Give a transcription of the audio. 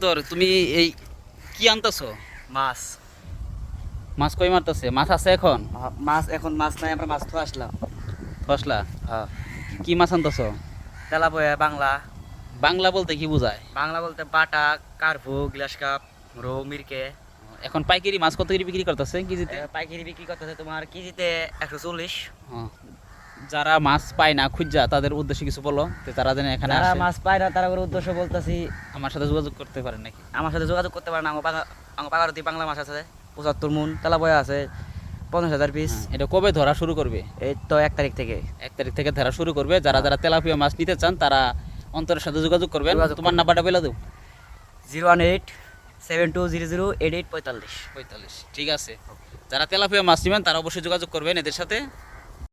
কবুতর তুমি এই কি আনতেছো? মাছ মাছ কই মারতেছে? মাছ আছে এখন? মাছ এখন মাছ নাই, আমরা মাছ তো আসলাম। ফসলা হ্যাঁ, কি মাছ আনতেছো? তেলাপয়া বাংলা। বাংলা বলতে কি বোঝায়? বাংলা বলতে বাটা, কার্ভু, গ্লাস কাপ, রৌ, মিরকে। এখন পাইকারি মাছ কত করে বিক্রি করতেছে কেজিতে? পাইকারি বিক্রি করতেছে তোমার কেজিতে 140। হ্যাঁ। যারা মাছ পায় না খুঁজা তাদের উদ্দেশ্যে কিছু বলো, যে তারা যেন এখানে যারা আসে, মাছ পায় না তারা ওর উদ্দেশ্য বলতেছি আমার সাথে যোগাযোগ করতে পারেন নাকি? আমার সাথে যোগাযোগ করতে পারে না। আমার পাগারতি বাংলা মাছ আছে 75 মন, তেলাপয়া আছে 50,000 পিস। হ্যাঁ, এটা কবে ধরা শুরু করবে? এই তো 1 তারিখ থেকে। 1 তারিখ থেকে ধরা শুরু করবে। যারা যারা তেলাপিয়া মাছ নিতে চান তারা অন্তরের সাথে যোগাযোগ করবেন। যোগাযোগ তোমার করবেন। নাম্বারটা বলে দাও। 018-7200-8845। 45। ঠিক আছে, যারা তেলাপিয়া মাছ নেবেন তারা অবশ্যই যোগাযোগ করবেন এদের সাথে।